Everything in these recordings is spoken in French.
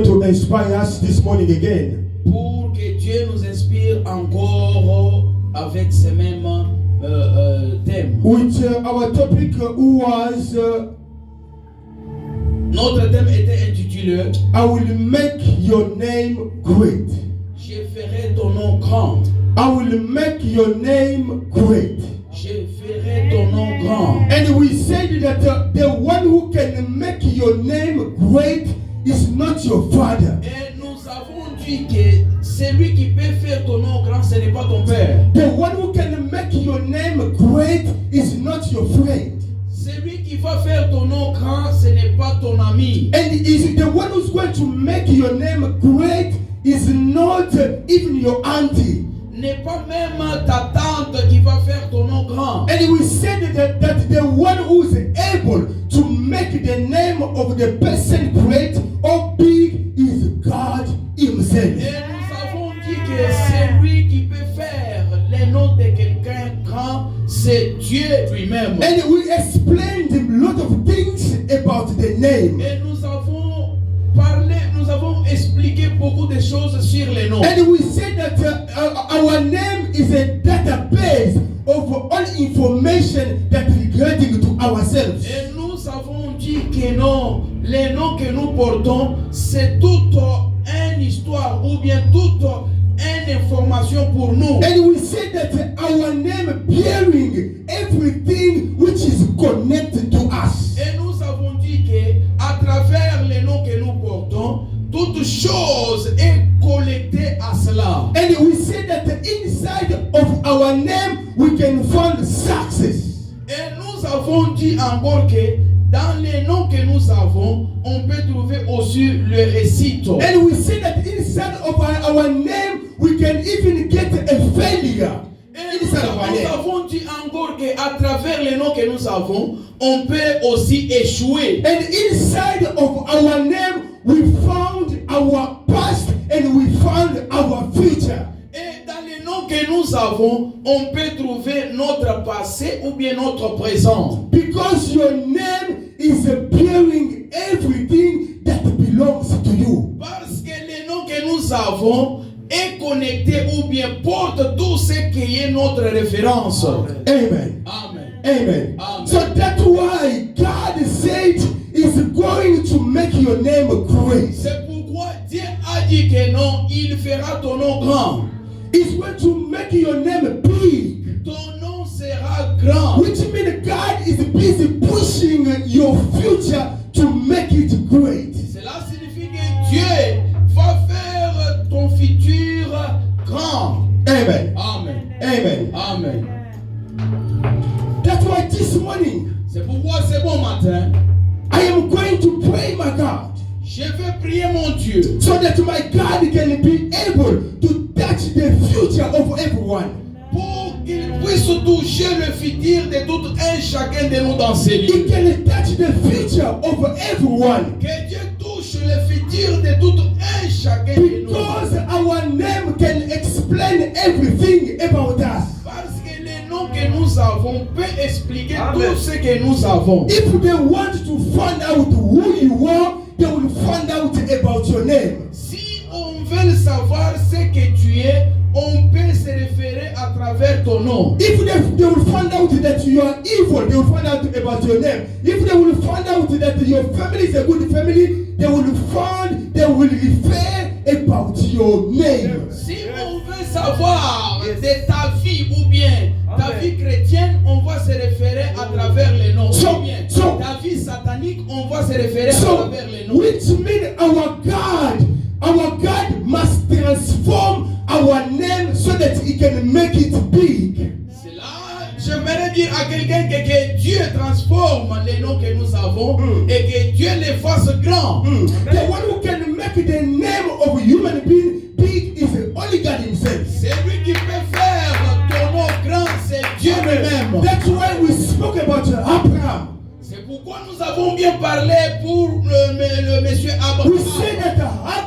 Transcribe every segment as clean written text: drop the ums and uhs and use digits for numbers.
To inspire us this morning again. Pour que Dieu nous inspire encore avec ces mêmes thèmes. Which our topic was Notre thème était intitulé I will make your name great. Je ferai ton nom grand. I will make your name great. Je ferai ton nom grand. And we said that the one who can make your name great is not your father. Et nous avons dit que celui qui peut faire ton nom grand, ce n'est pas ton père. The one who can make your name great is not your friend. Celui qui va faire ton nom grand, ce n'est pas ton ami. And is the one who's going to make your name great is not even your auntie. N'est pas même ta tante qui va faire ton nom grand. And we said that the one who is able to make the name of the person great or big is God himself. Et nous avons dit que celui qui peut faire le nom de quelqu'un grand, c'est Dieu lui-même. And we explained a lot of things about the name. Et nous avons parlé, nous avons expliqué beaucoup de choses sur les noms. And we said that our name is a database of all information that regarding to ourselves. Et nous avons dit que non, les noms que nous portons, c'est toute une histoire ou bien toute une information pour nous. And we said that our name bearing everything which is connected to us. Et nous avons dit que à travers les noms que nous portons, toute chose est collectée à cela. And we said that inside of our name we can find success. Et nous avons dit encore que dans les noms que nous avons, on peut trouver aussi le récit. And we said that inside of our name we can even get a failure. Et nous avons dit encore qu'à travers les noms que nous avons, on peut aussi échouer. And inside of our name we found our past and we found our future. Et dans les noms que nous avons, on peut trouver notre passé ou bien notre présent. Because your name is bearing everything that belongs to you. Parce que les noms que nous avons est connecté ou bien porte tout ce qui est notre référence. Amen. Amen. Amen. Amen. So that's why God said is going to make your name great. C'est pourquoi Dieu a dit que non, il fera ton nom grand. He's going to make your name big. Ton nom sera grand. Which means God is busy pushing your future to make it great. Cela signifie que Dieu va faire ton futur grand. Amen. Amen. Amen. Amen. That's why this morning C'est pourquoi ce bon matin, I am going to pray my God je vais prier mon Dieu so that my God can be able to touch the future of everyone. pour qu'il puisse toucher le futur de tout un chacun de nous dans ces He lieux. can touch the future of everyone. Que Dieu touche le futur de tout un chacun de nous. Because our name can explain everything about us. Parce que les noms que nous avons peut expliquer tout ce que nous avons. If they want to find out who you are, they will find out about your name. Si on veut savoir ce que tu es, on peut se référer à travers ton nom. If they will find out that you are evil, they will find out about your name. If they will find out that your family is a good family, they will refer about your name. Si on veut savoir de ta vie ou bien ta vie chrétienne, on va se référer à travers les noms. Ou bien ta vie satanique, on va se référer à travers les noms. Which means our God must transform our name so that He can make it big. C'est là, j'aimerais dire à quelqu'un que Dieu transforme les noms que nous avons et que Dieu les fasse grands. The one who can make the name of a human being big is only God Himself. C'est lui qui peut faire ton nom grand, c'est Dieu lui-même. That's why we spoke about Abraham. C'est pourquoi nous avons bien parlé pour le monsieur Abraham. We say that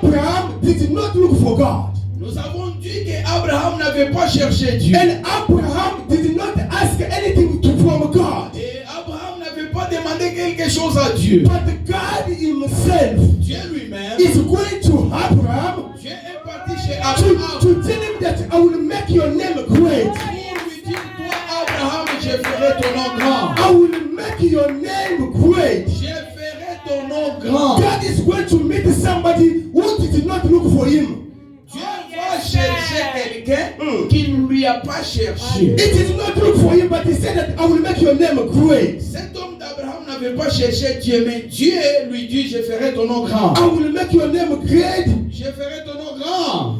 Abraham did not look for God. Nous avons dit qu'Abraham n'avait pas cherché Dieu. And Abraham did not ask anything from God. Et Abraham n'avait pas demandé quelque chose à Dieu. But God himself Dieu lui-même, is going to Abraham Dieu est parti chez Abraham to tell him that I will make your name great. pour lui dire, toi Abraham, je ferai ton nom grand. I will make your name great. Je ferai ton nom grand. God is going to meet somebody who did not look for him. Dieu va chercher quelqu'un qui ne lui a pas cherché. It did not look for him, but he said that I will make your name great. Cet homme d'Abraham n'avait pas cherché Dieu, mais Dieu lui dit, je ferai ton nom grand. I will make your name great. Je ferai ton nom grand.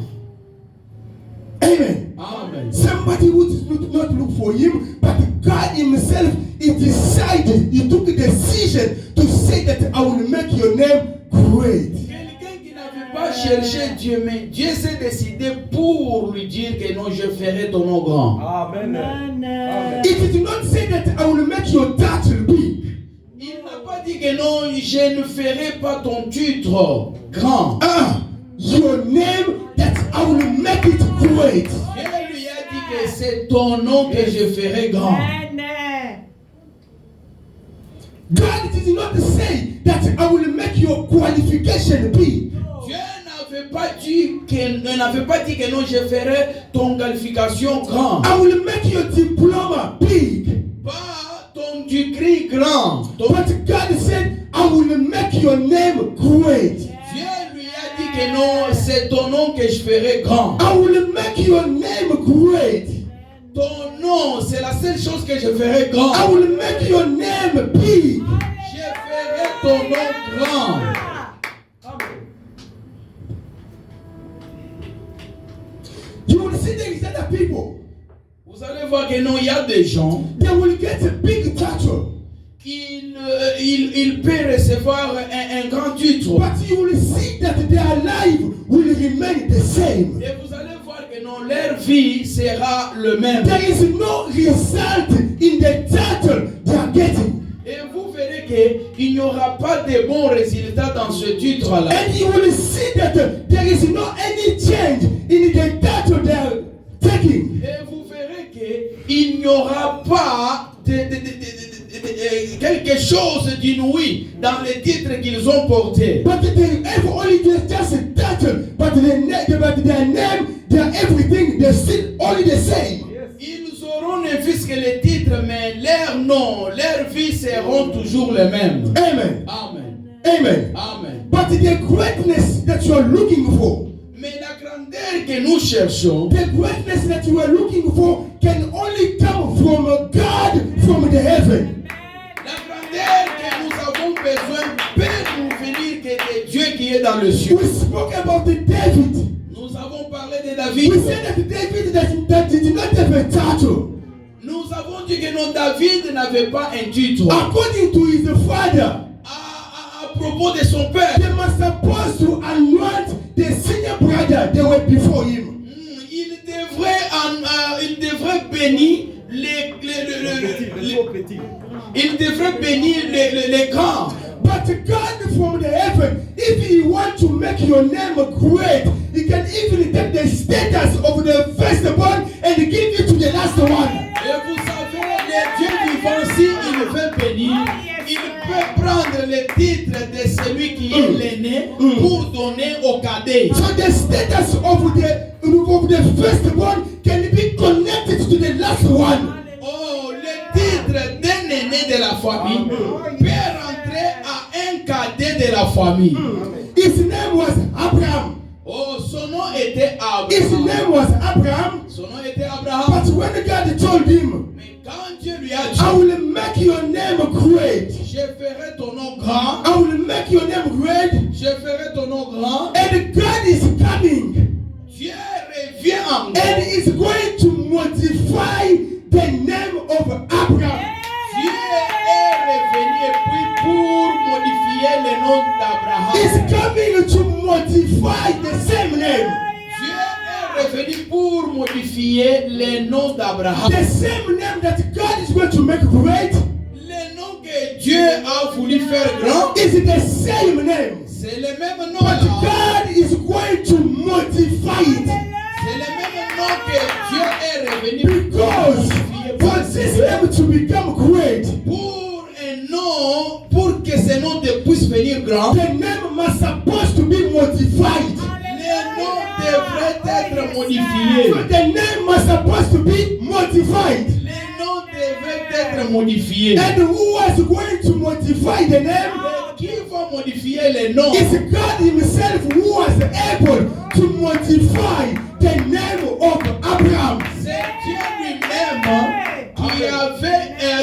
Amen. Amen. Somebody who did not look for him, but God himself, he decided, he took a decision to say that I will make your name great. Quelqu'un qui n'avait pas cherché Dieu, mais Dieu s'est décidé pour lui dire que non, je ferai ton nom grand. Amen. Amen. He did not say that I will make your title big. Il n'a pas dit que non, je ne ferai pas ton titre grand. Your name, that I will make it great. Dieu lui a dit que c'est ton nom que je ferai grand. God did not say that I will make your qualification big. Dieu n'avait pas dit que non, je ferai ton qualification grand. I will make your diploma big. Pas ton degré grand. But God said, I will make your name great. Dieu lui a dit que non, c'est ton nom que je ferai grand. I will make your name great. Ton nom, c'est la seule chose que je ferai grand. I will make your name big. Je ferai ton nom grand. You will see there is other people. Vous allez voir que non, il y a des gens, They will get a big title. ils peuvent recevoir un grand titre. But you will see that their life will remain the same. Et vous allez voir que non, leur vie sera le même. There is no result in the title they are getting. Et vous verrez qu'il n'y aura pas de bons résultats dans ce titre-là. And you will see that there is no any change in the title they are taking. Et vous verrez qu'il n'y aura pas quelque chose d'inouï dans les titres qu'ils ont portés. But they have only just a title, but their name, their everything, they're still only the same. Ils auront ne fût-ce que les titres, mais leur nom, leur vie seront toujours les mêmes. Amen. Amen. Amen. Amen. But the greatness that you are looking for, Mais la grandeur que nous cherchons, the greatness that you are looking for can only come from God, from the heaven. la grandeur que nous avons besoin peut nous venir que de Dieu qui est dans le ciel. We spoke about David. Nous avons parlé de We David. said that David that did not have a title. Nous avons dit que non, David n'avait pas un titre. According to his father, À propos de son père, they were supposed to anoint the senior brother they were before him. il devrait bénir il devrait bénir les grands. But God from the heaven, if He wants to make your name great, He can even take the status of the firstborn and give it to the last one. Et vous savez, le Dieu vivant, s'il veut bénir, il peut prendre le titre de celui qui est l'aîné pour donner au cadet. So the status of the firstborn can be connected to the last one. Oh, le titre d'un aîné de la famille peut rentrer à un cadet de la famille. His name was Abraham. Oh, son nom était His Abraham. name was Abraham. Son nom était Abraham. But when God told him, Mais quand Dieu lui a dit, I will make your name great. je ferai ton nom grand, I will make your name great. je ferai ton nom grand, And God is coming. Dieu revient encore. And is going to modify the name of Abraham. Dieu est revenu et puis pour modifier le nom d'Abraham. Is coming to modify the same name. Dieu est revenu pour modifier le nom d'Abraham. The same name that God is going to make great Le nom que Dieu a voulu faire grand, is the same name. c'est le même nom. But God is going to modify it. C'est le même nom que Dieu est revenu Because for this name to become great, pour un nom, pour modifié. So the name was supposed to be modified. Les noms devaient être modifiés. And who was going to modify the name? Qui va modifier les noms? It's God himself who was able to modify the name of Abraham. C'est Dieu lui-même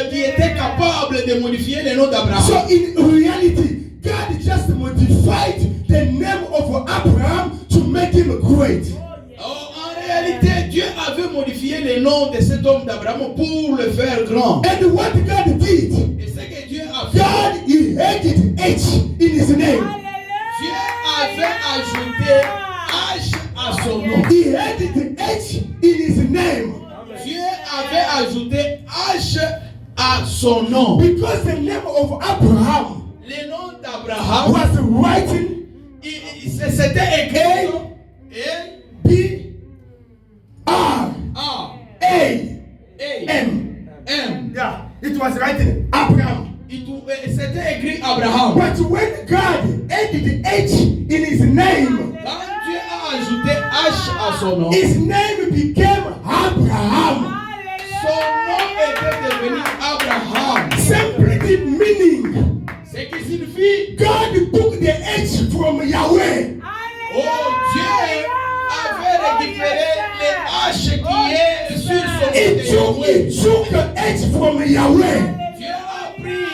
qui était capable de modifier les noms d'Abraham. So in reality, God just modified the name of Abraham to make him great. En réalité, Dieu avait modifié les noms de cet homme d'Abraham pour le faire grand. And what God did, Et ce que Dieu a fait, God he added H in his name. Dieu avait ajouté H à son nom. He added H in his name. Dieu avait ajouté H à son nom. Because the name of Abraham Le nom d'Abraham, was written c'était écrit B R A M. M. Yeah, it was written Abraham. C'était écrit Abraham. But when God added H in his name, Quand Dieu a ajouté H à son nom, his name became Abraham. son nom était devenu Abraham. Simply meaning, Ce qui signifie, God took the H from Yahweh. oh Dieu avait récupéré les H qui est sur son nom. He took H from Yahweh. Dieu a pris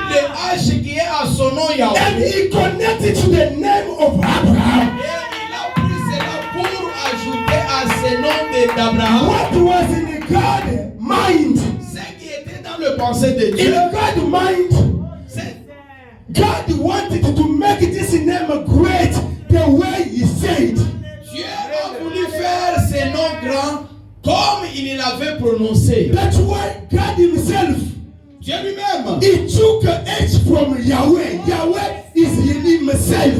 les H qui est à son nom And Yahweh. he connected to the name of Abraham. Et il a pris cela pour ajouter à ce nom d'Abraham. What was in God's mind? Ce qui était dans le pensée de Dieu, In God's mind, c'est God wanted to make this name great the way he said. Dieu a voulu faire ce nom grand comme il l'avait prononcé. That's why God himself, Dieu lui-même, he took H from Yahweh. Yahweh is himself.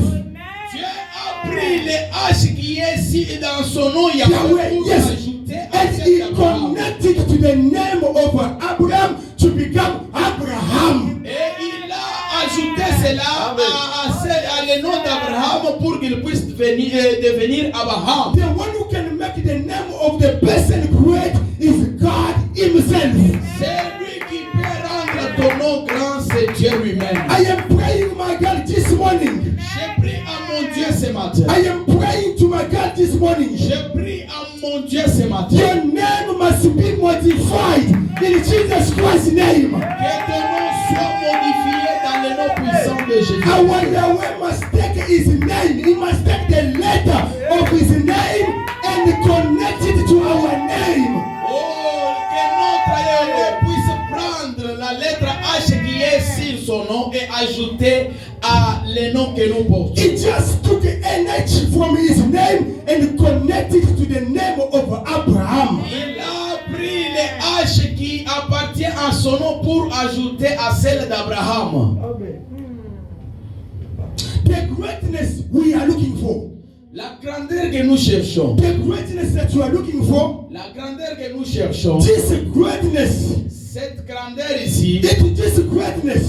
Dieu a pris les H qui est ici dans son nom Yahweh Yahweh, pour yes. ajouter à And cet he Abraham. connected to the name of Abraham to become Abraham. Et il a ajouté cela à le nom d'Abraham pour qu'il puisse devenir Abraham. The one who can make the name of the person great is God himself. C'est lui qui peut rendre ton nom grand, c'est Dieu lui-même. I am praying, my God, this morning. J'ai pris à mon Dieu ce matin. I am praying to my God this morning. J'ai pris à mon Dieu ce matin. Your name must be modified in Jesus Christ's name. Que ton nom soit modifié dans le nom puissant de Jésus. Our Yahweh must take his name. He must take the letter of his name and connect it to our name. Oh, que notre Yahweh puisse prendre la lettre H qui est sur son nom et ajouter à le nom que nous portons. He just took an H from his name and connected to the name of Abraham. Il a pris les H qui appartient à son nom pour ajouter à celle d'Abraham. The greatness we are looking for. La grandeur que nous cherchons. The greatness that you are looking for. La grandeur que nous cherchons. This greatness. Cette grandeur ici. This greatness.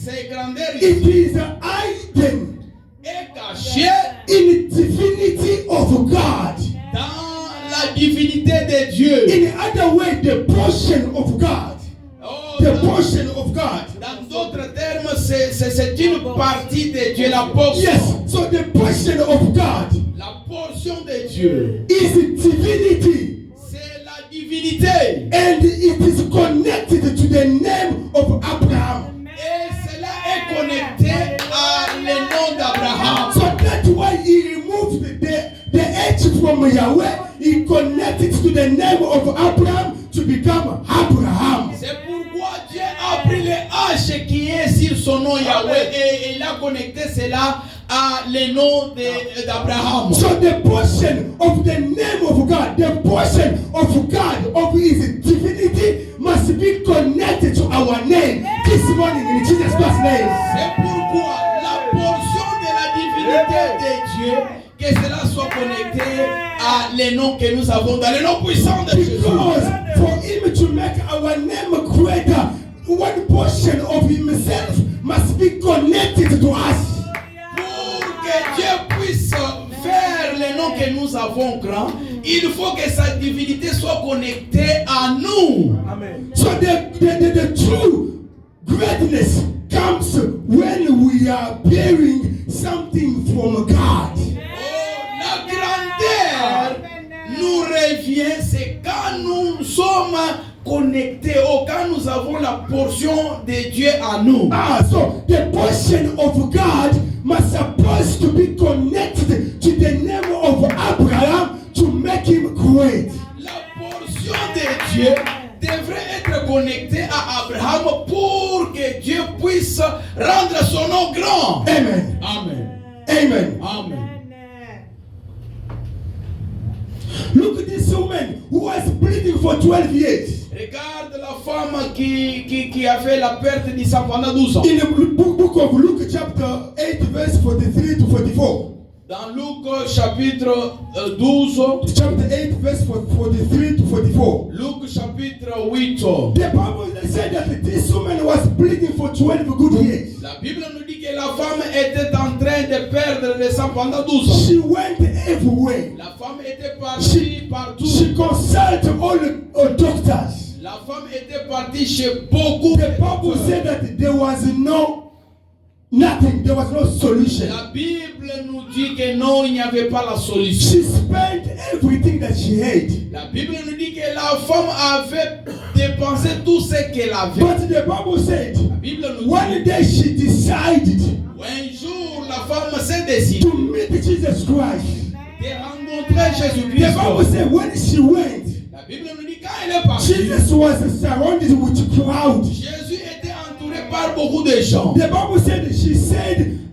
Cette grandeur It ici. is hidden Est cachée in divinity of God. dans la divinité de Dieu. In other way, the portion of God. Oh, The portion of God. dans d'autres termes, c'est une partie de Dieu, la portion. Yes. So the portion of God La portion de Dieu, is divinity. c'est la divinité. And it is connected to the name of Abraham. Et cela est connecté à le nom d'Abraham. So that's why he removed the H from Yahweh. He connected to the name of Abraham to become Abraham. C'est pourquoi Dieu a pris le H qui est sur son nom Yahweh et il a connecté cela à le nom d'Abraham. So the portion of the name of God, the portion of God, of his divinity must be connected to our name this morning in Jesus Christ's name. C'est pourquoi la portion de la divinité de Dieu, que cela soit connecté à le nom que nous avons dans le nom puissant de Jésus. Because for him to make our name greater, one portion of himself must be connected to us. Pour que Dieu puisse faire le nom que nous avons grand, il faut que sa divinité soit connectée à nous. Amen. So the true greatness comes when we are bearing something from God. La grandeur nous revient, c'est quand nous sommes connectés, ou quand nous avons la portion de Dieu à nous. So the portion of God must supposed to be connected to the name of Abraham to make him great. La portion de Dieu devrait être connectée à Abraham pour que Dieu puisse rendre son nom grand. Amen. Amen. Amen. Amen. Look at this woman who was bleeding for 12 years. Regarde la femme qui a fait la perte du sang pendant 12 ans. In the book of Luke chapter 8 verse 43 to 44. Dans Luc chapitre 12, Chapter 8 verse 43 to 44. Luc chapitre 8. The Bible said that this woman was bleeding for 12 good years. La Bible nous dit que la femme était en train de perdre le sang pendant 12 ans. She went everywhere. La femme était partie partout. She consulted all doctors. La femme était partie chez beaucoup The de Bible docteurs. said that there was nothing, there was no solution. La Bible nous dit que non, il n'y avait pas la solution. She spent everything that she had. La Bible nous dit que la femme avait dépensé tout ce qu'elle avait. But the Bible said, La Bible nous one dit day she decided un jour la femme s'est décidée to meet Jesus Christ. de rencontrer The Jésus-Christ. Bible said when she went, La Bible nous dit quand elle est partie, Jesus was surrounded with crowd. Jésus était entouré par beaucoup de gens. The Bible said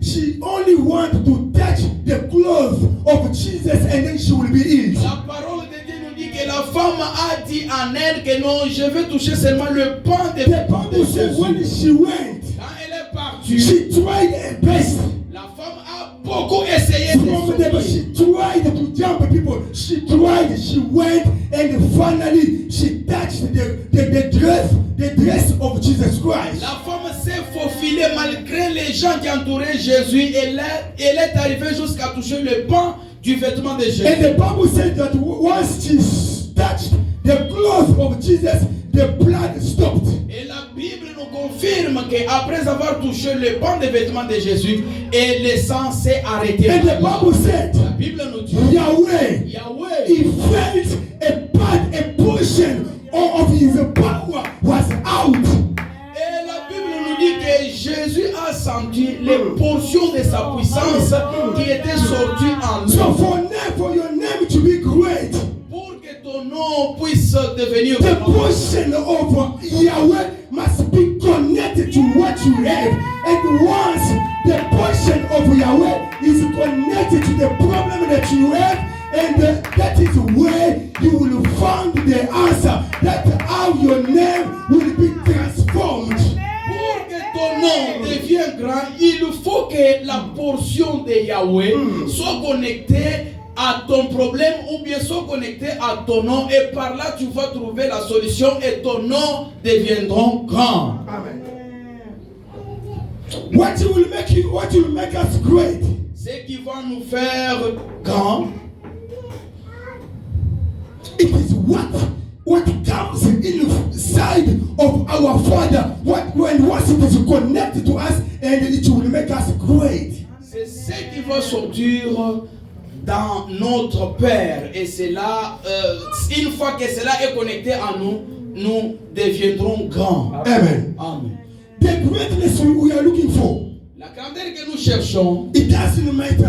she only wanted to touch the clothes of Jesus and then she will be healed. La parole de Dieu nous dit que la femme a dit en elle que non, je vais toucher seulement le pan de The Bible said when she went, Quand elle est partie, she tried her best. la femme a beaucoup essayé From there, de she tried to jump people. She tried, she went, and finally she touched the dress of Jesus Christ. La femme s'est faufilée malgré les gens qui entouraient Jésus. Elle est arrivée jusqu'à toucher le pan du vêtement de Jésus. And the Bible said that once she touched the clothes of Jesus, the blood stopped. Et la Bible nous confirme qu'après avoir touché le pan des vêtements de Jésus, et le sang s'est arrêté. And the Bible said, La Bible nous dit, Yahweh, Yahweh, he felt a portion of his power was out. et la Bible nous dit que Jésus a senti les portions de sa puissance qui étaient sorties en lui. So for your name to be great, Pour que ton nom puisse devenir the grand, portion of Yahweh must be connected to what you have. And once the portion of Yahweh is connected to the problem that you have, and that is where you will find the answer. That's how your name will be transformed. pour que ton nom devienne grand, il faut que la portion de Yahweh soit connectée à ton problème ou bien soit connectée à ton nom, et par là tu vas trouver la solution et ton nom deviendra grand. Amen. What will make us great? Ce qui va nous faire grand, It is what comes inside of our Father. Once it is connected to us, and it will make us great. c'est ce qui va sortir dans notre Père, et cela, une fois que cela est connecté à nous, nous deviendrons grands. Amen. Amen. The greatness we are looking for, La grandeur que nous cherchons, it doesn't matter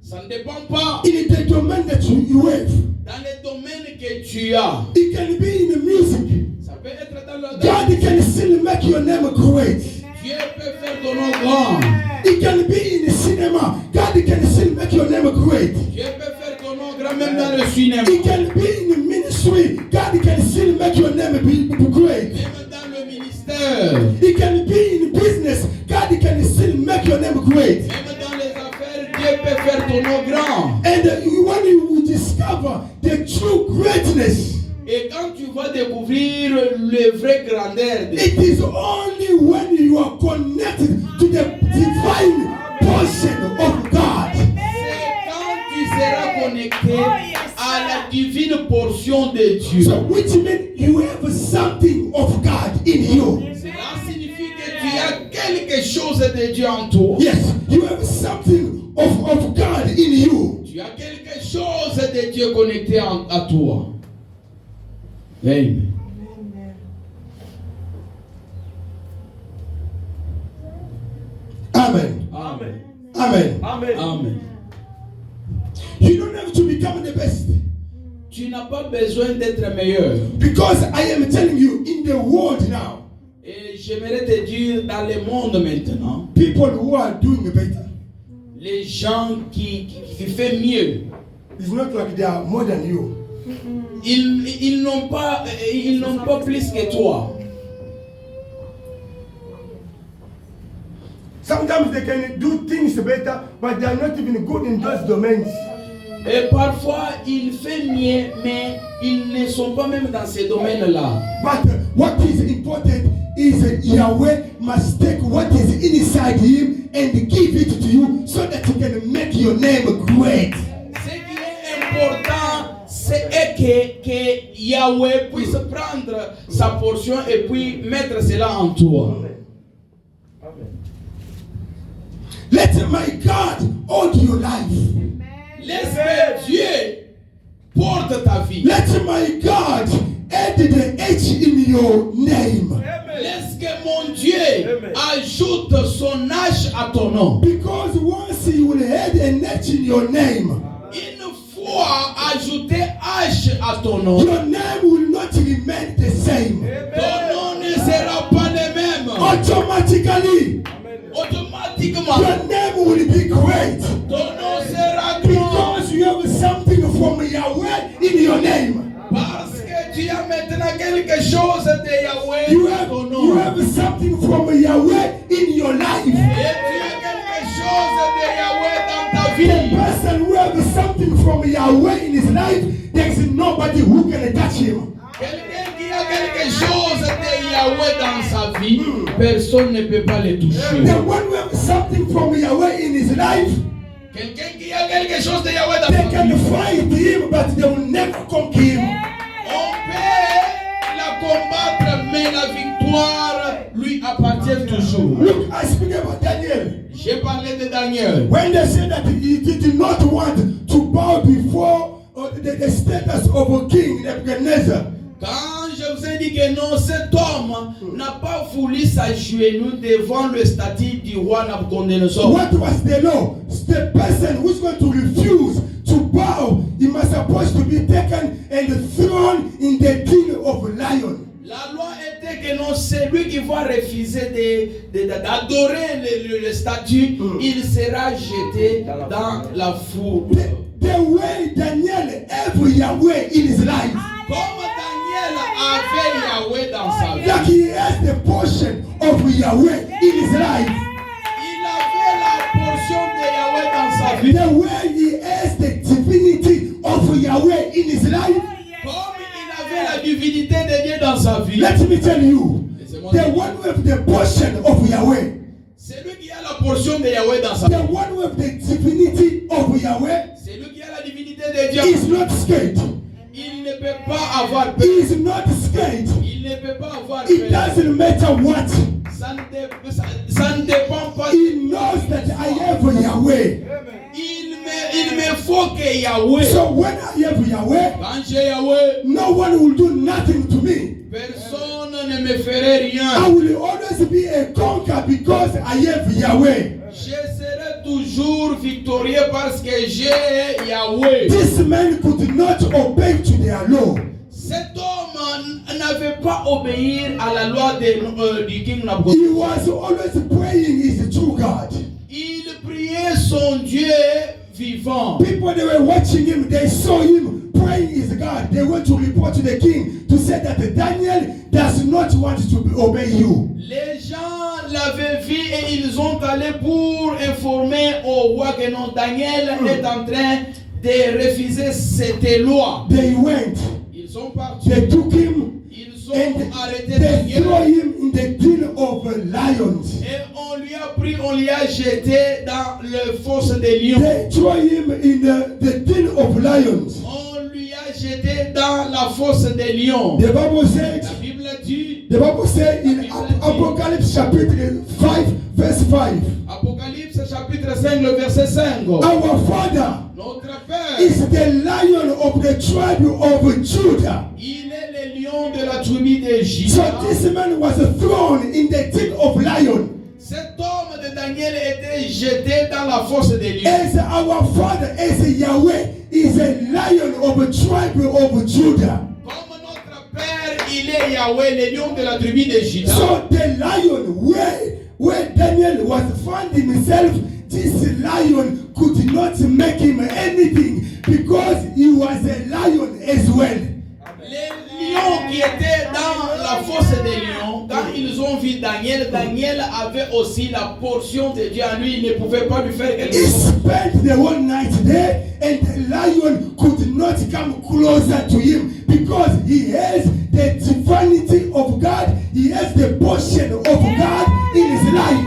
ça ne dépend pas in the domain that you have. dans les domaines que tu as. It can be in the music. Ça peut être dans le God can still make your name great. Dieu peut faire ton nom grand. It can be in the cinema. God can still make your name great. Dieu peut faire ton nom grand même dans le cinéma. It can be in the ministry. God can still make your name be great. Même dans le ministère. It can be in business. God can still make your name great. Même dans les affaires, Dieu peut faire ton nom grand. And when you discover the true greatness, Et quand tu vas découvrir le vrai grandeur de Dieu, it is only when you are connected to the divine portion of God. c'est quand tu seras connecté à la divine portion de Dieu. So which means you have something of God in you. Cela signifie que tu as quelque chose de Dieu en toi. Yes, you have something of God in you. Tu as quelque chose de Dieu connecté à toi. Amen. Amen. Amen. Amen. Amen. Amen. You don't have to become the best. Tu n'as pas besoin d'être meilleur. Because I am telling you, in the world now, Et j'aimerais te dire, dans le monde maintenant, people who are doing better, les gens qui font mieux, it's not like they are more than you. ils n'ont pas plus que toi. Sometimes they can do things better, but they are not even good in those domains. Et parfois, ils font mieux, mais ils ne sont pas même dans ces domaines-là. But what is important is Yahweh must take what is inside him and give it to you so that you can make your name great. Ce qui est important, c'est que Yahweh puisse prendre sa portion et puis mettre cela en toi. Let my God hold your life. Laisse que Dieu porte ta vie. Let my God add the H in your name. Laisse que mon Dieu ajoute son H à ton nom. Because once you will add an H in your name, Une fois ajouté H à ton nom, your name will not remain the same. ton nom ne sera pas le même. Automatically, Automatiquement, your name will be great. ton nom sera grand. Because you have something from Yahweh in your name. Parce que tu as maintenant quelque chose de Yahweh You dans ton have, nom. you have something from Yahweh in your life. Et tu as quelque chose de Yahweh dans ta The vie. person who has something from Yahweh in his life, there is nobody who can touch him. Quelqu'un qui a quelque chose de Yahweh dans sa vie, personne ne peut pas le toucher. The one who has something from Yahweh in his life, Quelqu'un qui a quelque chose de Yahweh dans they sa can vie, fight him, but they will never conquer him. on peut la combattre, mais la victoire lui appartient toujours. Look, I speak about Daniel. J'ai parlé de Daniel. When they said that he did not want to bow before the status of a king, Nebuchadnezzar, Quand je vous ai dit que non, cet homme n'a pas voulu s'agenouiller devant le statut du roi Nabucodonosor. what was the law? The person who's going to refuse to bow, he must supposed to be taken and thrown in the den of lion. La loi était que non, celui qui va refuser d'adorer le statut, il sera jeté dans la foule. The way Daniel have Yahweh in his life, Comme Daniel avait Yahweh dans sa vie, that he has the portion of Yahweh in his life, il avait la portion de Yahweh dans sa vie. the way he has the divinity of Yahweh in his life. Comme il avait la divinité de Dieu dans sa vie. Let me tell you, the one with the portion of Yahweh, Celui qui a la portion de Yahweh dans sa the vie, one with the divinity of Yahweh, celui qui a la divinité de Dieu, is not scared. il ne peut pas avoir peur. He is not scared. Il ne peut pas avoir It peur. doesn't matter what. Ça ne dépend pas. He knows that I have Yahweh. Il me faut que Yahweh. So when I have Yahweh, Quand j'ai Yahweh, no one will do nothing to me. personne ne me ferait I rien. will always be a conqueror because I have Yahweh. Je serai toujours victorieux parce que j'ai Yahweh. This man could not obey to their law. Cet homme n'avait pas obéi à la loi du king He Nabucodonosor. was always praying his true God. Il priait son Dieu vivant. People, they were watching him, they saw him praying his God. They went to report to the king to say that Daniel does not want to obey you. Les gens l'avaient vu et ils ont allé pour informer au roi que non, Daniel est en train de refuser cette loi. They went, Ils sont partis. they took him, Ils ont and arrêté they threw Daniel. him in the den of lions. Et on lui a pris, on lui a jeté dans le fosse des lions. They threw him in the den of lions. On lui a jeté dans la fosse des lions. The Bible said, La Bible dit, the Bible said in Apocalypse chapter 5, verse 5, Apocalypse chapitre 5, le verset 5. our Father Notre Père, is the Lion of the tribe of Judah. il est le lion de la tribu de So Juda. this man was thrown in the den of lion. Cet homme de Daniel était jeté dans la fosse des lions. As our Father, as Yahweh, is a Lion of a tribe of Judah. Comme notre Père, il est Yahweh, le lion de la tribu de Juda. So the lion where Daniel was found himself, this lion could not make him anything because he was a lion as well. Les lions qui étaient dans la fosse des lions, quand ils ont vu Daniel, Daniel avait aussi la portion de Dieu en lui. Il ne pouvait pas lui faire quelque He chose. spent the whole night there and the lion could not come closer to him because he has the divinity of God. He has the portion of God in his life.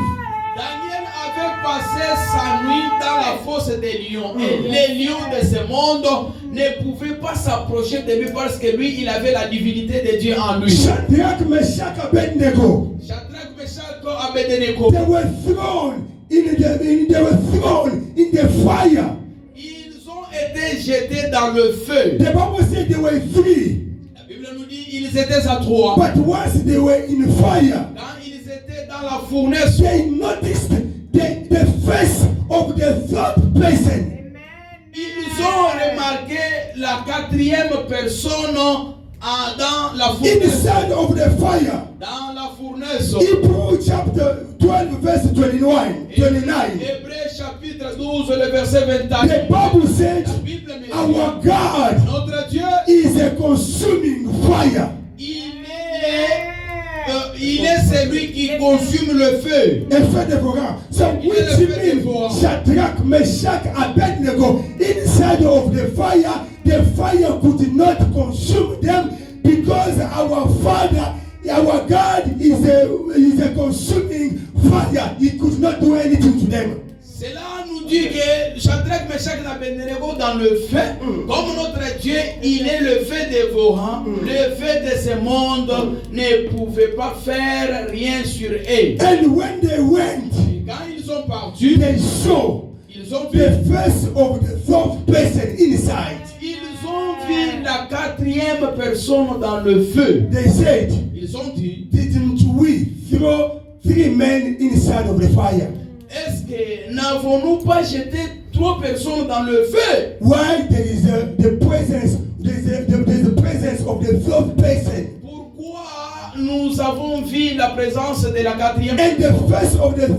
Daniel avait passé sa nuit dans la fosse des lions. Et les lions de ce monde ne pouvaient pas s'approcher de lui parce que lui, il avait la divinité de Dieu en lui. Shadrach, Meshach, Abednego, Shadrach, Meshach, Abednego, they were thrown in the fire. ils ont été jetés dans le feu. The Bible said they were three, La Bible nous dit ils étaient à trois. but once they were in fire, Quand ils étaient dans la fournaise, they noticed the face of the third person. ils ont remarqué la quatrième personne dans la fournaise. Inside of the fire. Dans la fournaise. Hebrew chapter 12 verse 29. Hébreux chapitre 12, le verset 21. The Bible said, La Bible me dit, our God notre Dieu, is a consuming fire. il est celui qui consume le feu. A feu de programme. So which means Shadrach, Meshach, Abednego inside of the fire could not consume them because our Father, our God is a consuming fire. He could not do anything to them. Cela nous dit que Shadrach, Meshach et Abednego dans le feu, comme notre Dieu, il est le feu dévorant, le feu de ce monde ne pouvait pas faire rien sur eux. And when they went, Et quand ils sont partis, they saw ils ont vu, the face of the third person inside. ils ont vu la quatrième personne dans le feu. They said, Ils ont dit, didn't we throw three men inside of the fire? est-ce que n'avons-nous pas jeté trois personnes dans le feu? Why there is the presence of the third person? Pourquoi nous avons vu la présence de la quatrième And the personne? face of the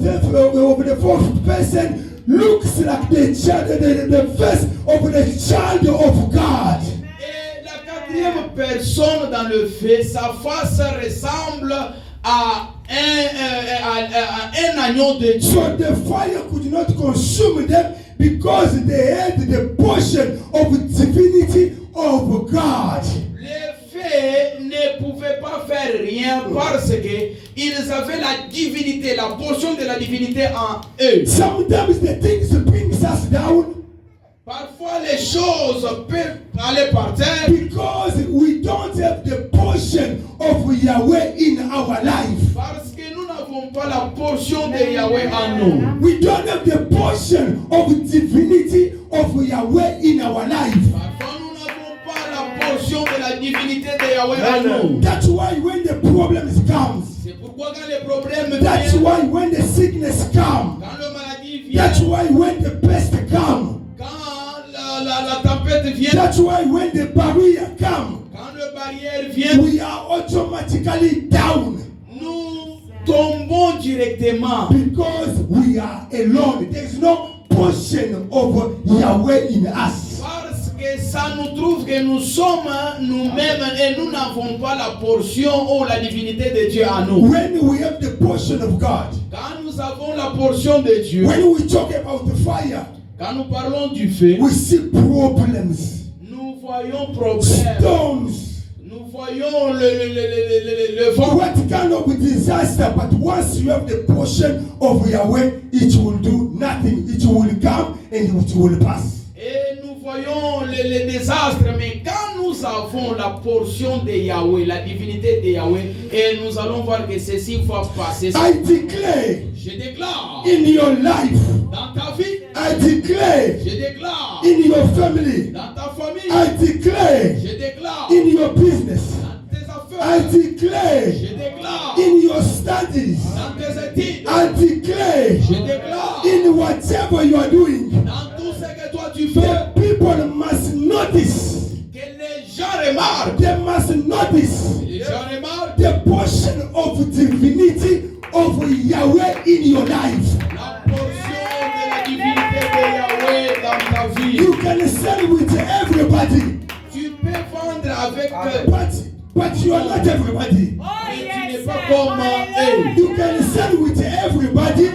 fourth person looks like the face of the child of God. Et la quatrième personne dans le feu, sa face ressemble à un agneau de Dieu. So the fire could not consume them because they had the portion of divinity of God. Les feux ne pouvaient pas faire rien parce que ils avaient la divinité, la portion de la divinité en eux. Sometimes the things brings us down Parfois les choses peuvent aller par terre because we don't have the portion of Yahweh in our life. parce que nous n'avons pas la portion de Yahweh en nous. We don't have the portion of divinity of Yahweh in our life. Parfois nous n'avons pas la portion de la divinité de Yahweh en nous. That's why when the problems comes, C'est pourquoi quand les problèmes that's viennent, why when the sickness comes, quand la maladie vient, that's why when the pest comes, quand la tempête vient, that's why when the barrier comes, quand le barrière vient, we are automatically down nous tombons directement. because we are alone. There's no portion of Yahweh in us. Parce que ça nous trouve que nous sommes nous-mêmes et nous n'avons pas la portion ou la divinité de Dieu en nous. When we have the portion of God, Quand nous avons la portion de Dieu, when we talk about the fire, quand nous parlons du feu, we see problems, nous voyons problème, storms. nous voyons le vent. What kind of disaster? But once you have the portion of Yahweh, it will do nothing. It will come and it will pass. Et nous voyons les désastres, mais quand nous nous avons la portion de Yahweh, la divinité de Yahweh, et nous allons voir que ceci va passer. I declare Je déclare in your life, dans ta vie, I declare je déclare in your family, dans ta famille, I declare je déclare in your business, dans tes I affaires, declare je déclare in your studies, dans tes études, I declare je déclare in whatever you are doing. dans tout ce que toi tu fais, The people must notice, que les gens remarquent, they must notice les gens remarquent the portion of divinity of Yahweh in your life. la portion de la divinité de Yahweh dans ta vie. You can sell with everybody, Tu peux vendre avec but you are not everybody. mais tu n'es pas comme eux. You can sell with everybody,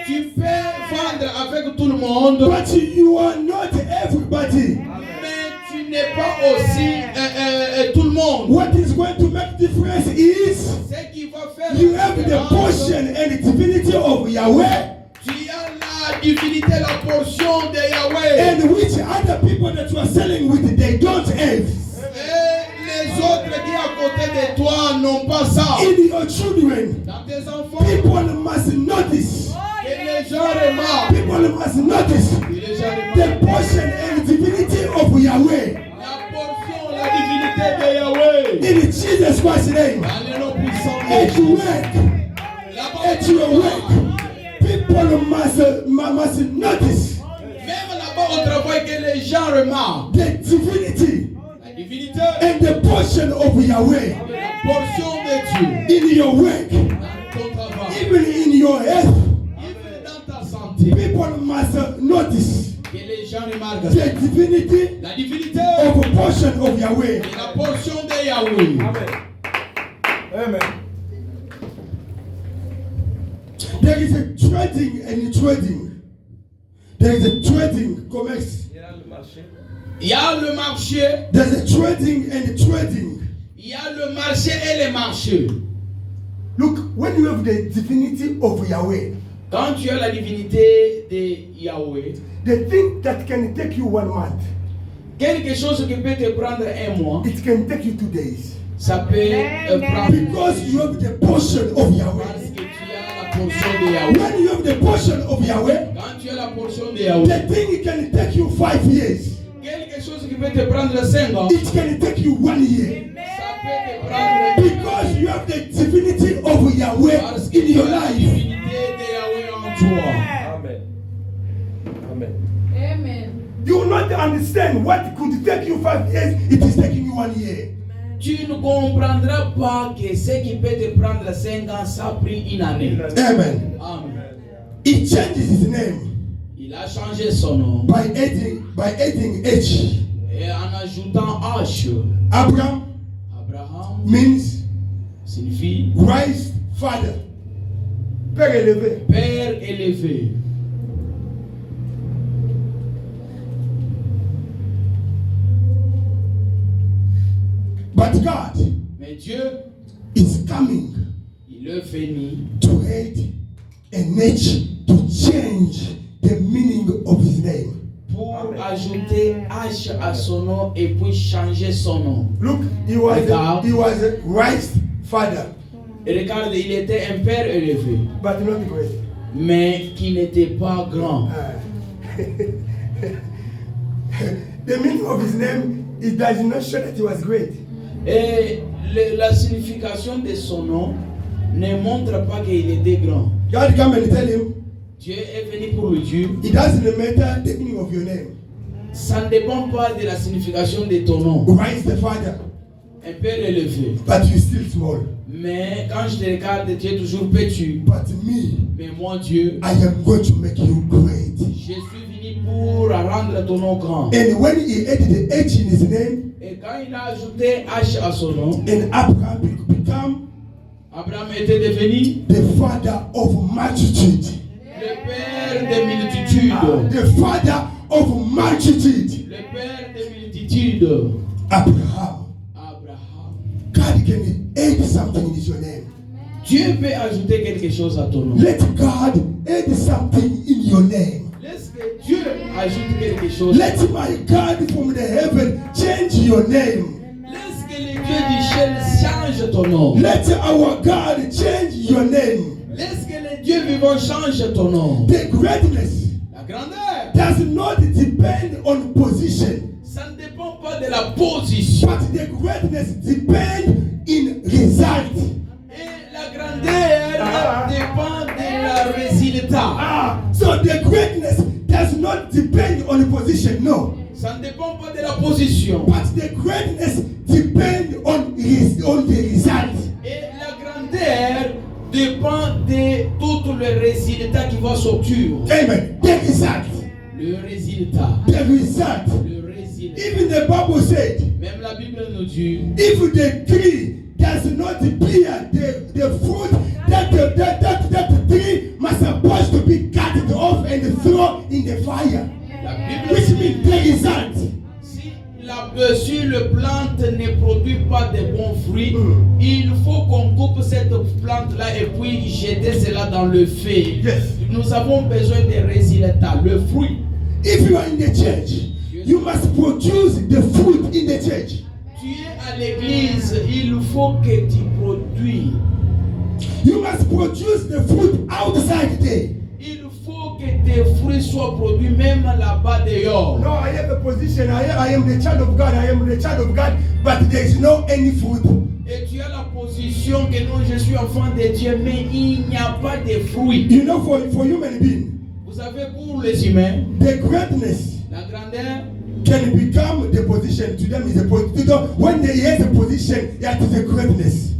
Tu peux vendre avec tout le monde, but you are not everybody. mais tu n'es pas aussi tout le monde. What is going to make difference is Ce qui va faire you la have the différence, portion and the divinity of Yahweh, tu as la divinité, la portion de Yahweh. and which other people that you are selling with they don't have. Et les autres qui à côté de toi n'ont pas ça. In your children, Dans tes enfants, people must notice. que les gens remarquent. People must notice Que les gens the remarquent. portion and divinity of Yahweh. La portion, la divinité de Yahweh. In Jesus Christ's name, Dans le nom puissant de at Jésus. work, Là-bas, at your work, people must notice même là-bas au travail, que les gens remarquent. the divinity La divinité, and the portion of Yahweh la portion de Dieu. in your work, Dans ton travail, even in your health. even dans ta santé. People must notice Que les gens remarquent the ça. divinity La divinité of a portion of Yahweh. et la portion de Yahweh. Amen. There is a trading and trading. There is a trading commerce. Il y a le marché, There's a trading and trading. il y a le marché et le marché. Look, when you have the divinity of Yahweh, Quand tu as la divinité de Yahweh, the thing that can take you 1 month, quelque chose qui peut te prendre un mois, it can take you 2 days. ça peut prendre Because you have the portion of parce Yahweh. que tu as la portion de Yahweh. When you have the portion of Yahweh, Quand tu as la portion de Yahweh, the thing can take you 5 years. quelque chose qui peut te prendre 5 ans, It can take you 1 year. ça peut te prendre Because you have the divinity of Yahweh parce que in tu your as la life. divinité de Yahweh en toi. Amen. Amen. Amen. You will not understand what could take you 5 years, it is taking you 1 year. Tu ne comprendras pas que ce qui peut te prendre 5 ans, ça a pris une année. Amen. Amen. He changes his name Il a changé son nom by adding H. et en ajoutant H. Abraham Abraham means signifie Christ Father. Père élevé. Père élevé. But God Mais Dieu, is coming il est venu to add an H to change the meaning of his name. pour ajouter H à son nom et puis changer son nom. Look, he was a Christ Father, Et regarde, il était un père élevé, but not great. mais qui n'était pas grand. The meaning of his name, it does not show that he was great. Et la signification de son nom ne montre pas qu'il était grand. God come and tell him, Dieu est venu pour le Dieu. it doesn't matter the meaning of your name. Ça ne dépend pas de la signification de ton nom. Christ the Father, Un père élevé. but you still small. Mais quand je te regarde, tu es toujours petit. But me, Mais moi, Dieu, I am going to make you great. je suis venu pour rendre ton nom grand. And when he added the H in his name, Et quand il a ajouté H à son nom, and Abraham become Abraham était devenu the father of multitude. le père des multitudes. The father of multitude. Le père des multitudes. Abraham. Abraham. God can add something in your name. Dieu peut ajouter quelque chose à ton nom. Let God add something in your name. Laisse que Dieu ajoute quelque chose. Let my God from the heaven change your name. ton nom. Let our God change your name. Laisse que les dieux vivants changent ton nom. The greatness La grandeur, does not depend on position, ça ne dépend pas de la position. but the greatness depends in result. Et la grandeur dépend de la résultat. So the greatness does not depend on the position, no. Ça ne dépend pas de la position. But the greatness depends on the result. Et la grandeur dépend de tout le résultat qui va sortir. Amen. The result. Le résultat. The result. Le résultat. Even the Bible said, Même la Bible nous dit, if the tree does not bear the fruit, that tree must supposed to be cut off and thrown in the fire. la Bible Which dit, means the result. si le plante ne produit pas de bons fruits, il faut qu'on coupe cette plante-là et puis jeter cela dans le feu. Yes. Nous avons besoin des résultats, le fruit. If you are in the church, you must produce the fruit in the church. Tu es à l'église, il faut que tu produis. You must produce the fruit outside there. Il faut que tes fruits soient produits même là-bas dehors. No, I have a position. I am the child of God. I am the child of God, but there is no any fruit. Et tu as la position que non, je suis enfant de Dieu, mais il n'y a pas de fruits. You know, for human being, Vous savez, pour les humains, the greatness la grandeur can become the position. To them is a position. When they has a position, that is a greatness.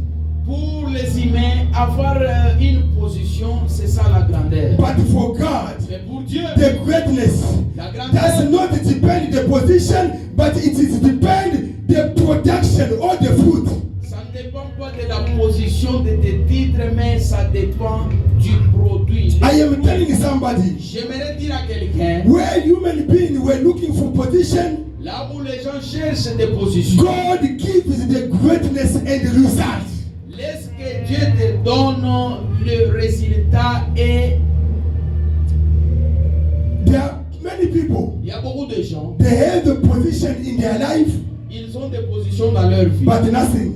pour les humains, avoir une position, c'est ça la grandeur. But for God, Mais pour Dieu, the greatness la does grandeur, not depend the position, but it is depend the production or the fruit. ça ne dépend pas de la position de tes titres, mais ça dépend du produit. I am telling somebody, J'aimerais dire à quelqu'un, where human beings were looking for position, là où les gens cherchent des positions, God gives the greatness and the result. laisse que Dieu te donne le résultat. Et There are many people, il y a beaucoup de gens, they have a position in their life, ils ont des positions dans leur vie, but nothing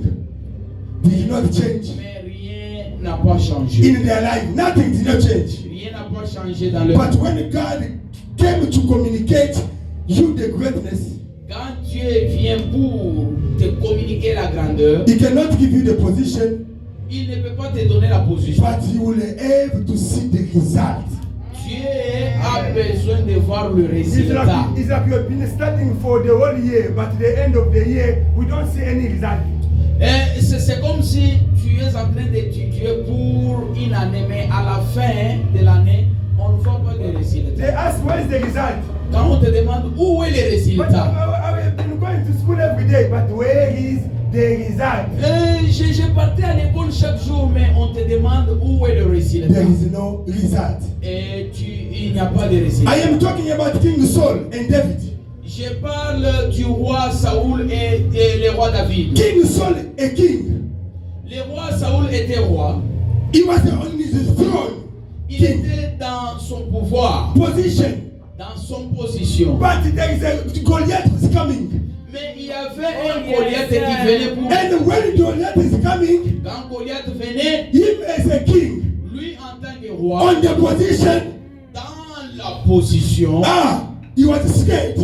did not change. mais rien n'a pas changé. In their life, nothing did not change. Rien n'a pas changé dans leur But vie. when God came to communicate you the greatness, Quand Dieu vient pour te communiquer la grandeur, He cannot give you the position, il ne peut pas te donner la position. but He will able to see the result. Dieu a besoin de voir le It's résultat. like you have been studying for the whole year, but at the end of the year, we don't see any result. Et c'est comme si tu es en train d'étudier pour une année, mais à la fin de l'année, on ne voit pas de They résultat. ask, where's the result? Quand on te demande où est le But résultat, I have been going to school every day, but where is the result? je partais à l'école chaque jour, mais on te demande où est le résultat. There is no result. Et il n'y a pas de résultat. I am talking about King Saul and David. Je parle du roi Saoul et le roi David. King Saul, a king. Le roi Saoul était roi. He was on his throne. Il King. était dans son pouvoir, Position. dans son position. But there is a Goliath is coming. Mais il y avait un Goliath qui venait pour... And when Goliath is coming, Quand Goliath venait, him as a king, lui en tant que roi, on the position, dans la position, he was scared.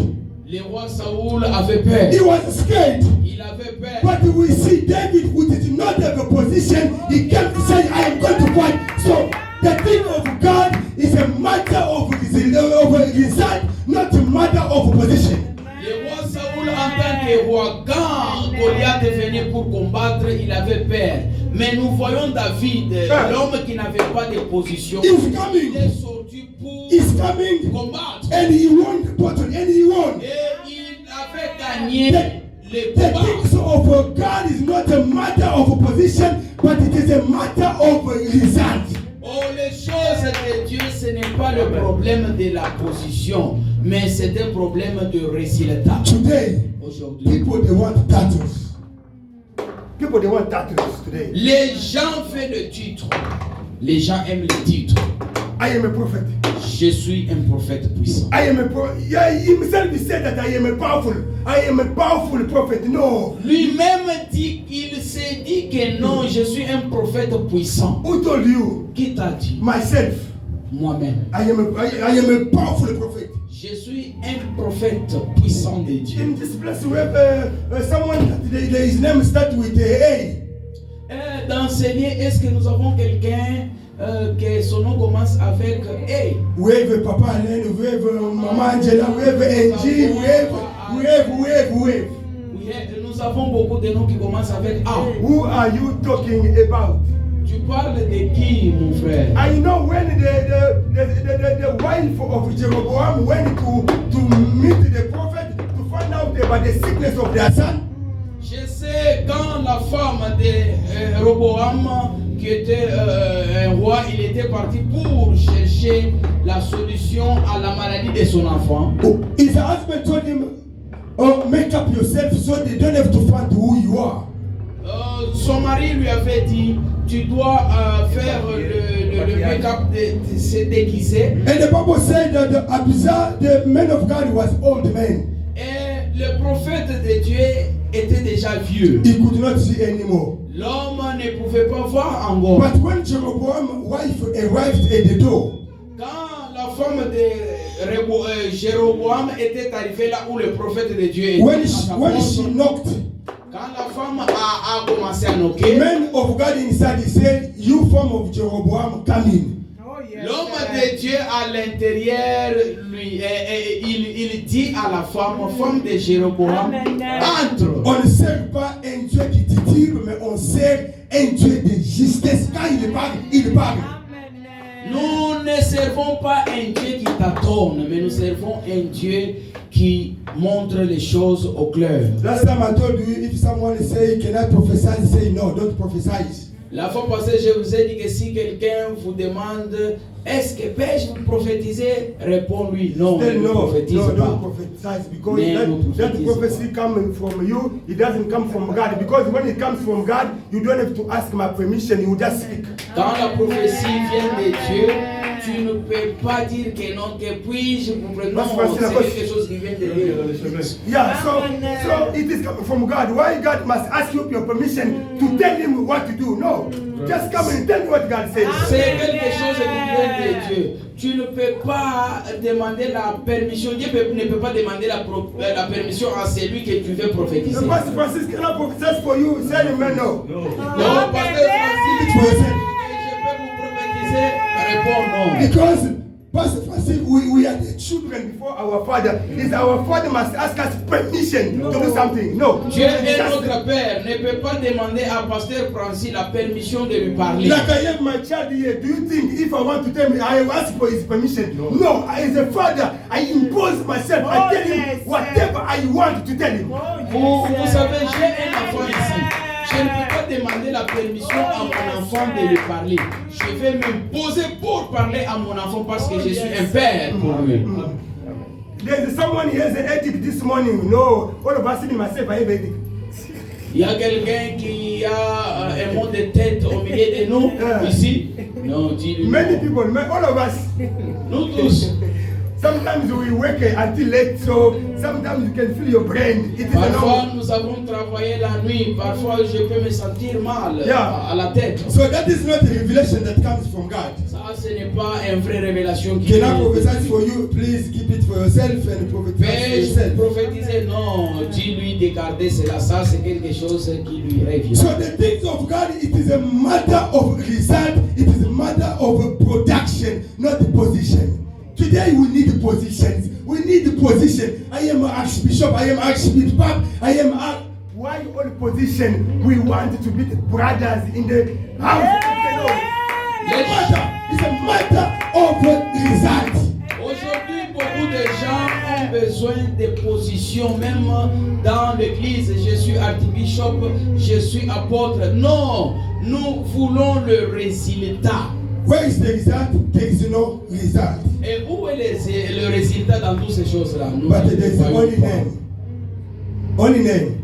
le roi Saoul avait peur. He was scared. Il avait peur. But we see David, who did not have a position, he came to say, I am going to fight. So the thing of God is a matter of result, not a matter of position. Le roi Saoul en tant que roi, quand Goliath venait pour combattre, il avait peur. Mais nous voyons David, l'homme qui n'avait pas de position, He's il coming. est sorti pour He's coming. combattre. And he won the battle. And he won. Et il avait gagné le The combat. things of God is not a matter of position, but it is a matter of result. Oh, les choses de Dieu, ce n'est pas le problème de la position, mais c'est un problème de résultat. Today, Aujourd'hui, people they want titles. People they want titles today. les gens font le titre. Les gens aiment le titre. I am a prophet. Je suis un prophète puissant. I am a prophet. Yeah, himself said that I am a powerful prophet. No. Lui-même dit, il s'est dit que non, je suis un prophète puissant. Who told you? Qui t'a dit? Myself. Moi-même. I am a powerful prophet. Je suis un prophète puissant de Dieu. In this place we have someone that his name starts with A. D'enseigner, est-ce que nous avons quelqu'un que son nom commence avec A? We have Papa Alain, we have Mama Angela, we have Angie, we have. Nous avons beaucoup de noms qui commencent avec A. Who are you talking about? Tu parles de qui, mon frère? I know when the wife of Jeroboam went to meet the prophet to find out about the sickness of their son. Je sais quand la femme de Roboam, qui était un roi, il était parti pour chercher la solution à la maladie de son enfant. His husband told him, "Oh, make up yourself so they don't have to find who you are." Son mari lui avait dit, tu dois faire le make-up, se déguiser. And the Bible said that Abijah, the man of God, was old man. Et le prophète de Dieu était déjà vieux. He could not see anymore. L'homme ne pouvait pas voir encore. But when Jeroboam's wife arrived at the door, Quand la femme de Jéroboam était arrivée là où le prophèt de Dieu était, when she knocked, quand la femme a commencé à the knocker, man of God inside, he said, "You form of Jeroboam, come in." l'homme de Dieu à l'intérieur, lui, il dit à la femme de Jéroboam, entre. On ne sert pas un Dieu qui titille, mais on sert un Dieu de justesse. Quand il parle. Nous ne servons pas un Dieu qui tâtonne, mais nous servons un Dieu qui montre les choses au clair. Last time I told you, if someone say, "Can I prophesy?" say, "No, don't prophesy." La fois passée, je vous ai dit que si quelqu'un vous demande, est-ce que peux-je vous prophétiser, réponds-lui non, ne prophétise no, pas. don't prophesize because Mais that prophecy coming from you, it doesn't come from God. Because when it comes from God, you don't have to ask my permission, you just speak. Quand la prophétie vient de Dieu, tu ne peux pas dire que non, que puis-je vous prendre. Non, c'est quelque chose qui vient de Dieu. Yeah, so it is coming from God. Why God must ask you your permission to tell him what to do? No, just come and tell me what God says. C'est quelque chose qui vient de Dieu. Tu ne peux pas demander la permission. Dieu ne peut pas demander la permission à celui que tu veux prophétiser. Pastor Francis, can I prophesy for you? Say amen, no. Non, Pasteur Francis, je peux vous prophétiser. Réponds non. Because Pastor Francis, we are the children before our father. Is our father must ask us permission to do something? No. Dieu est notre Père, ne peut pas demander à Pasteur Francis la permission de lui parler. Like I have my child here, do you think if I want to tell me, I will ask for his permission? No, as a father, I impose myself. I tell him whatever I want to tell him. Vous savez, j'ai un enfant ici. Je ne peux pas demander la permission à mon enfant de lui parler. Je vais m'imposer pour parler à mon enfant parce que je suis un père pour lui. There's someone here has an ethic this morning. No, all of us in myself, I have ethic. Il y a quelqu'un qui a un mot de tête au milieu de nous ici. Non, dis-lui. Many people, all of us. Nous tous. Sometimes we work until late, so sometimes you can feel your brain. It is Parfois nous avons travaillé la nuit, parfois je peux me sentir mal à la tête. So that is not a revelation that comes from God. Ça, ce n'est pas une vraie révélation qui Can I prophesy for you? Please keep it for yourself and prophesy for yourself. Prophétiser, non, dis-lui de garder cela, ça c'est quelque chose qui lui revient. So the things of God, it is a matter of result, it is a matter of production, not position. Today we need positions. We need position. I am Archbishop. I am Archbishop. I am. Why all position? We want to be the brothers in the house of the Lord. It's a matter of result. Aujourd'hui, beaucoup de gens ont besoin de positions, même dans l'église. Je suis archbishop, je suis apôtre. Non, nous voulons le résultat. Where is the result? There is no result. Et où est le résultat dans toutes ces choses-là? But there is only name. Only name.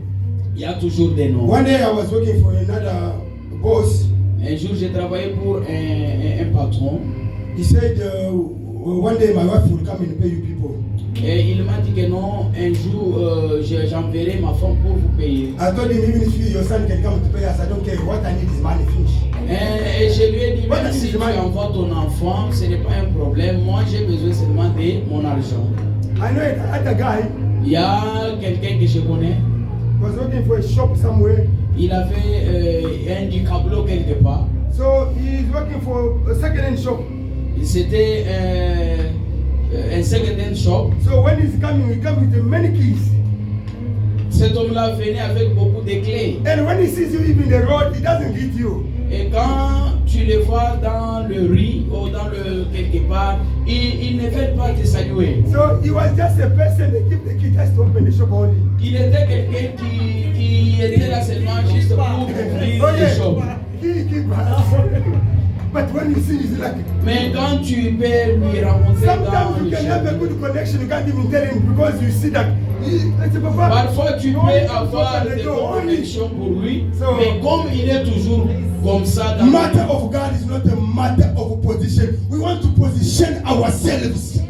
Il y a toujours des noms. One day I was working for another boss. Un jour, j'ai travaillé pour un patron. He said, one day my wife will come and pay you people. Et il m'a dit que non, un jour j'enverrai ma femme pour vous payer. I told him, even if your son can come to pay us, I don't care. What I need is money, finish. Et je lui ai dit, même si tu envoies ton enfant, ce n'est pas un problème. Moi, j'ai besoin seulement de mon argent. I know a guy. Il y a quelqu'un que je connais. Was working for a shop somewhere. Il avait un du câbleau quelque part. So he's working for a second-hand shop. C'était un second-hand shop. So when he's coming, he comes with many keys. Cet homme-là venait avec beaucoup de clés. And when he sees you even the road, he doesn't greet you. Et quand tu le vois dans le riz ou dans le quelque part, il ne veut pas te saluer. So he was just a person that give the key just to open the shop only. Il était quelqu'un qui était là seulement juste pour ouvrir le shop. But when you see, it's like. Mais quand tu peux lui rencontrer dans Sometimes you le can have a shop, good connection. You can't even tell him because you see that. parfois tu peux avoir des bonnes connexions pour lui, mais comme il est toujours comme ça dans Matter of God is not a matter of position. We want to position ourselves.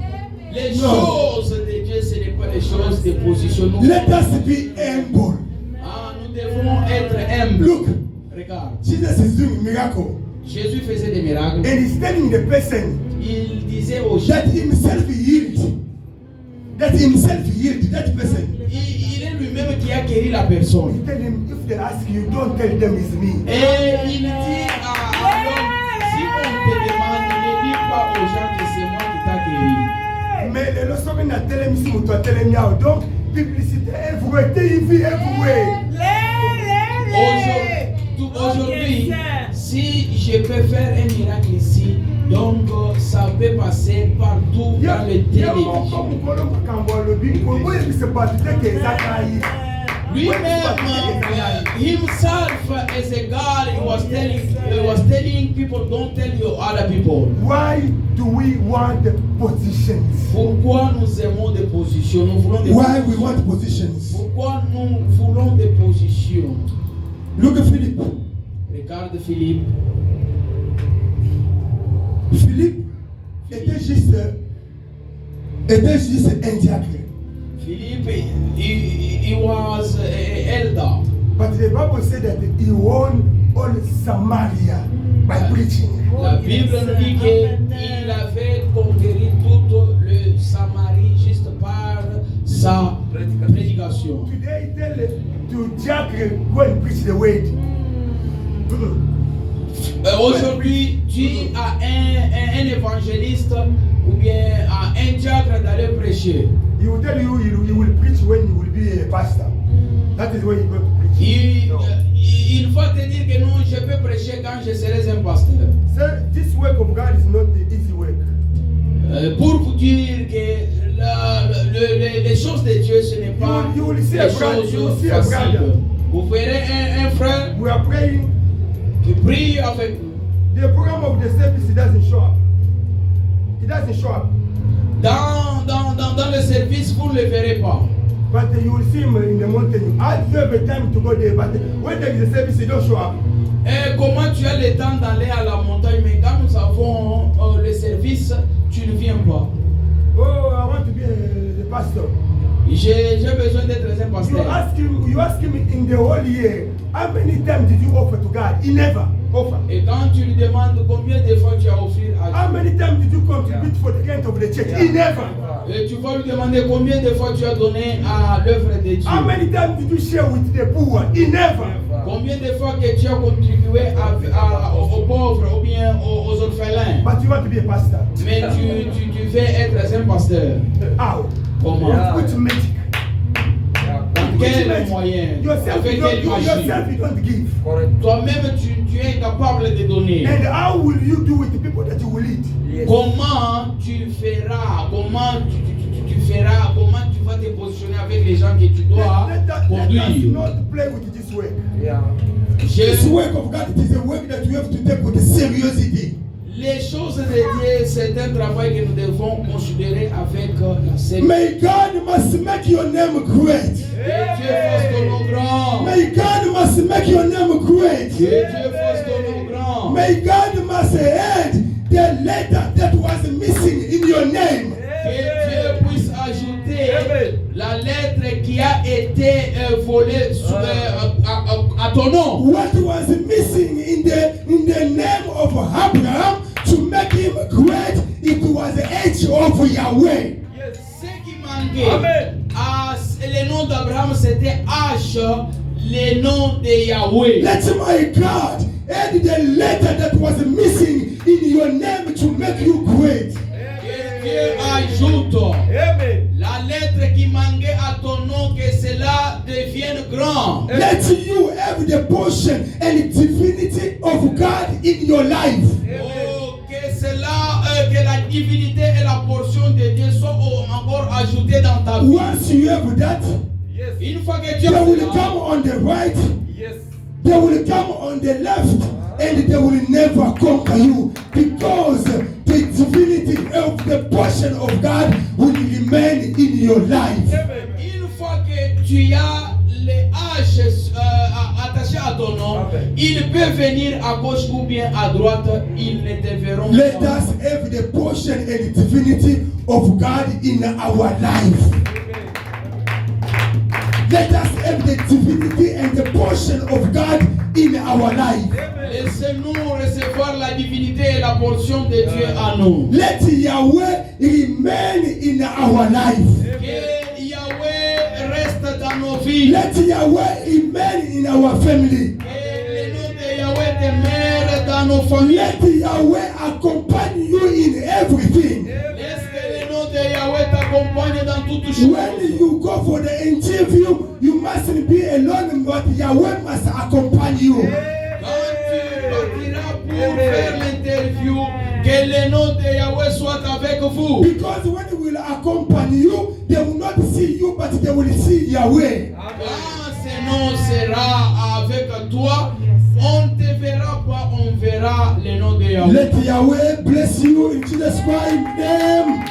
les choses de Dieu, ce n'est pas des choses de position. Let us be humble. Nous devons être humbles. Look, Regarde, Jesus is doing miracle, Jésus faisait des miracles. and he's telling the person Il disait aux gens, that himself healed. That himself healed that person. il est lui-même qui a guéri la personne. Tell him if they ask you, don't tell them it's me. Et il dit à l'homme, si on te demande, ne dis pas aux gens que c'est moi qui t'a guéri. Mais les leçons qu'on a télé ici, on doit télé miao. Donc publicité everywhere, TV everywhere. Aujourd'hui, si je peux faire un miracle ici, donc ça peut passer partout dans les télévisions. Lui-même, himself as a God, he was telling people, don't tell your other people. Why do we want positions? Pourquoi nous aimons des positions? Nous voulons des Why we want positions? Pourquoi nous voulons des positions? Look at Philip. Regarde Philippe. Philippe était juste un diacre. Philippe, he was an elder. But the Bible said that he won all Samaria by preaching. La Bible nous dit qu'il avait conquéri toute le Samarie juste par sa prédication. Today he tell to diacre go and preach the word. Aujourd'hui, tu as un évangéliste ou bien un diacre d'aller prêcher. He will tell you he will preach when he will be a pastor. That is when he go to preach. Il va te dire que non, je peux prêcher quand je serai un pasteur. Sir, this work of God is not the easy work. Pour vous dire que les choses de Dieu, ce n'est pas des choses faciles. Vous verrez un frère We are praying. qui prie avec nous. The program of the service doesn't show up. It doesn't show up. Dans le service, vous ne le verrez pas. But you will see him in the mountain. I have a time to go there, but when there is a service, he don't show up. Et comment tu as le temps d'aller à la montagne, mais quand nous avons le service, tu ne viens pas. Oh, I want to be the pastor. J'ai besoin d'être un pasteur. You ask him in the whole year, how many times did you offer to God? He never offer. Et quand tu lui demandes combien de fois tu as offert à How Dieu, many times did you contribute for the rent of the church? He never. et tu vas lui demander combien de fois tu as donné à l'œuvre de Dieu. How many times did you share with the poor? He never. Combien de fois que tu as contribué aux pauvres ou bien aux orphelins. But you want to be a pastor. Mais tu veux être un pasteur. How? Comment? Which magic? Par quel moyen? Yourself, Avec you quelle magie? don't give. Toi-même, tu es incapable de donner. And how will you do with the people that you will lead? Comment tu feras? Comment tu feras? Comment tu vas te positionner avec les gens que tu dois Let us conduire? not play with this work. Je- This work of God, it is a work that you have to take with seriousity. Les choses de Dieu, c'est un travail que nous devons considérer avec la sérieux. May God must make your name great. Que Dieu fasse ton nom grand. May God must make your name great. Que Dieu fasse ton nom grand. May God must end the letter that was missing in your name. Que Dieu puisse ajouter la lettre qui a été volée à ton nom. What was missing in the name of Abraham to make him great, it was the H of Yahweh. Ce qui manquait le nom d'Abraham, c'était H, le nom de Yahweh. Let my God add the letter that was missing in your name to make you great. Que Dieu ajoute la lettre qui manquait à ton nom, que cela devienne grand. Let you have the portion and divinity of God in your life. Oh, que cela, que la divinité et la portion de Dieu soient encore ajoutées dans ta vie. Once you have that, Une fois que Dieu they a will fait come ça, on the right, they will come on the left, and they will never conquer you, because the divinity of the portion of God will remain in your life. une fois que tu as les H attachés à ton nom, il peut venir à gauche ou bien à droite, ils ne te verront Let pas. us have the portion and divinity of God in our life. Let us have the divinity and the portion of God in our life. Laissez-nous recevoir la divinité et la portion de Dieu à nous. Let Yahweh remain in our life. Que Yahweh reste dans nos vies. Let Yahweh remain in our family. Que le nom de Yahweh demeure dans nos familles. Let Yahweh accompany you in everything. Laisse que le nom de Yahweh t'accompagne dans toutes choses. When you go for the interview, you mustn't be alone, but Yahweh must accompany you. Quand tu partiras pour faire l'interview, que le nom de Yahweh soit avec vous. Because when he will accompany you, they will not see you, but they will see Yahweh. Quand ce nom sera avec toi, on ne te verra pas, on verra le nom de Yahweh. Let Yahweh bless you in Jesus Christ's name.